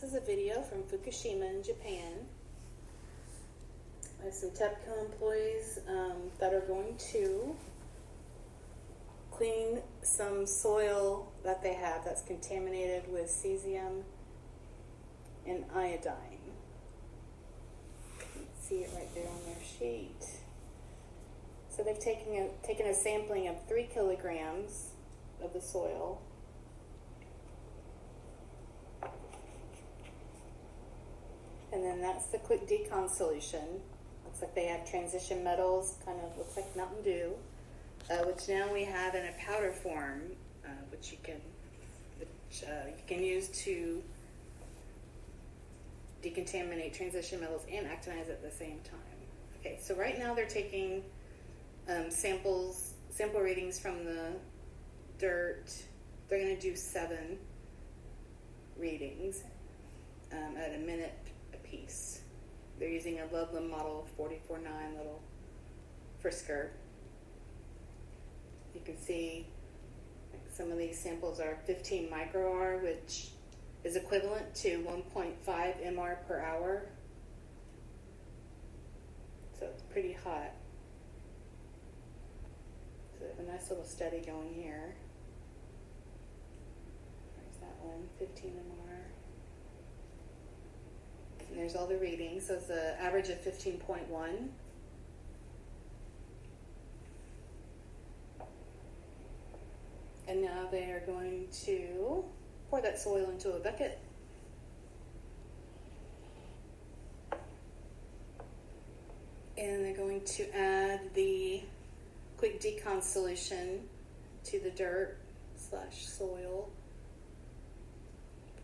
This is a video from Fukushima in Japan. I have some TEPCO employees that are going to clean some soil that they have that's contaminated with cesium and iodine. You can see it right there on their sheet. So they've taken a sampling of 3 kilograms of the soil. And then that's the quick Decon solution. Looks like they have transition metals, kind of looks like Mountain Dew, which now we have in a powder form, which you can use to decontaminate transition metals and actinize at the same time. Okay, so right now they're taking sample readings from the dirt. They're going to do 7 readings at a minute apiece. They're using a Ludlam model 44.9 little frisker. You can see some of these samples are 15 microR, which is equivalent to 1.5 MR per hour. So it's pretty hot. So they have a nice little study going here. There's that one, 15 MR. And there's all the readings. So it's an average of 15.1. And now they are going to pour that soil into a bucket. And they're going to add the quick Decon solution to the dirt / soil.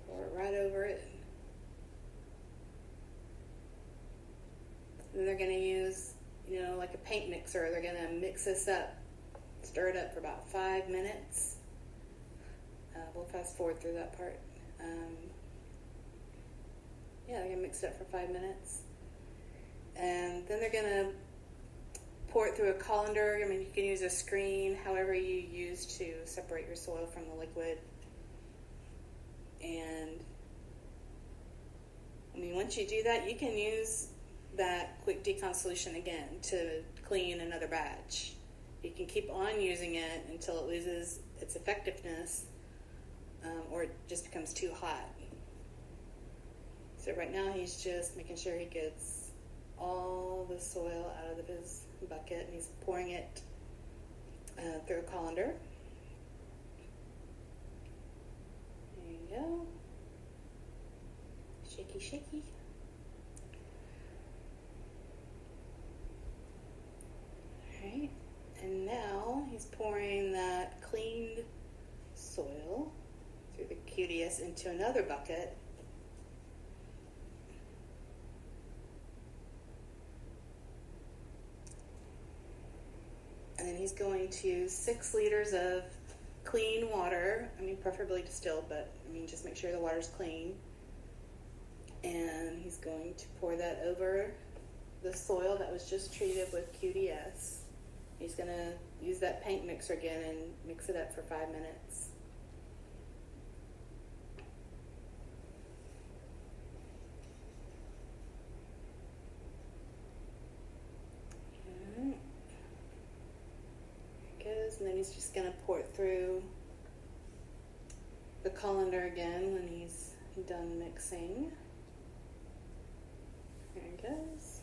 Pour it right over it. And they're going to use, like a paint mixer. They're going to mix this up, stir it up for about 5 minutes. We'll fast forward through that part. They're going to mix it up for 5 minutes. And then they're going to pour it through a colander. You can use a screen, however you use to separate your soil from the liquid. And, once you do that, you can use that quick Decon solution again to clean another batch. You can keep on using it until it loses its effectiveness or it just becomes too hot. So right now he's just making sure he gets all the soil out of his bucket, and he's pouring it through a colander. There you go. Shaky, shaky. Alright, and now he's pouring that cleaned soil through the QDS into another bucket. And then he's going to use 6 liters of clean water, preferably distilled, but just make sure the water's clean. And he's going to pour that over the soil that was just treated with QDS. He's going to use that paint mixer again and mix it up for 5 minutes. There it goes, and then he's just going to pour it through the colander again when he's done mixing. There it goes.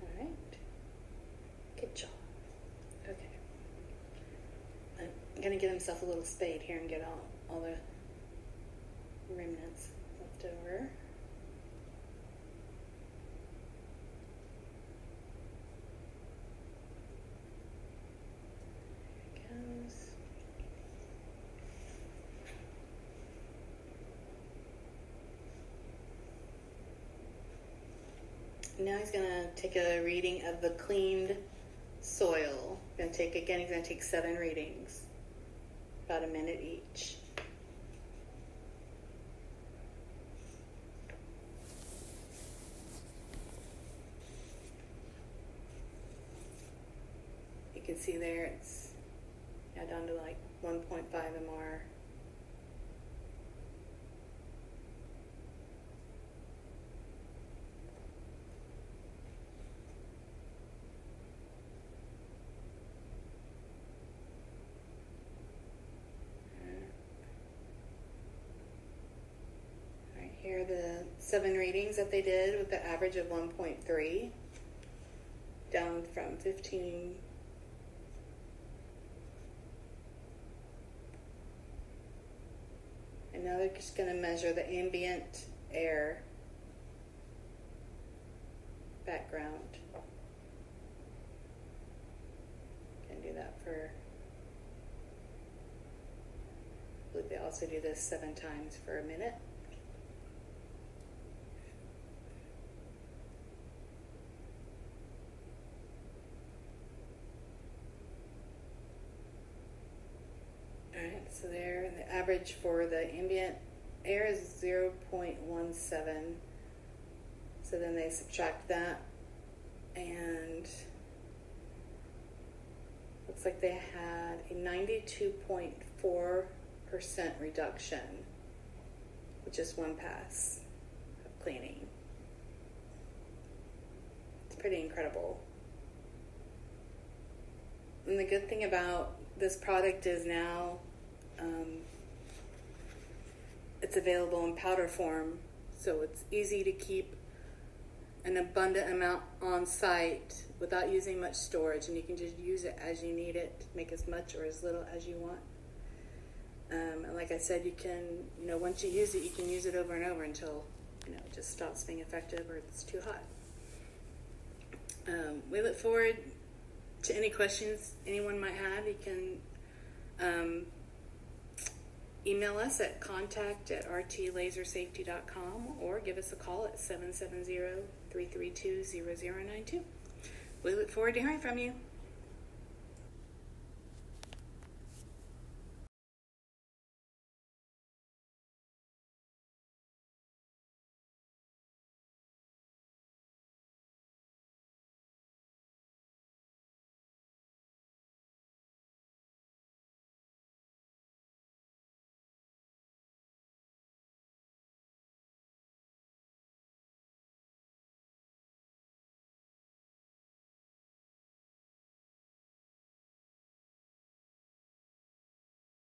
Alright. Good job. Okay. I'm going to give himself a little spade here and get all the remnants left over. Now he's going to take a reading of the cleaned soil. He's going to take 7 readings, about a minute each. can see there it's down to like 1.5 MR. Here are the 7 readings that they did with the average of 1.3, down from 15. And now they're just going to measure the ambient air background. Can do that for, I believe they also do this 7 times for a minute. Alright, so there, and the average for the ambient air is 0.17. So then they subtract that, and looks like they had a 92.4% reduction with just 1 pass of cleaning. It's pretty incredible. And the good thing about this product is now it's available in powder form, so it's easy to keep an abundant amount on site without using much storage, and you can just use it as you need it, make as much or as little as you want. And like I said, you can, once you use it, you can use it over and over until, it just stops being effective or it's too hot. We look forward to any questions anyone might have. You can email us at contact@rtlasersafety.com or give us a call at 770-332-0092. We look forward to hearing from you.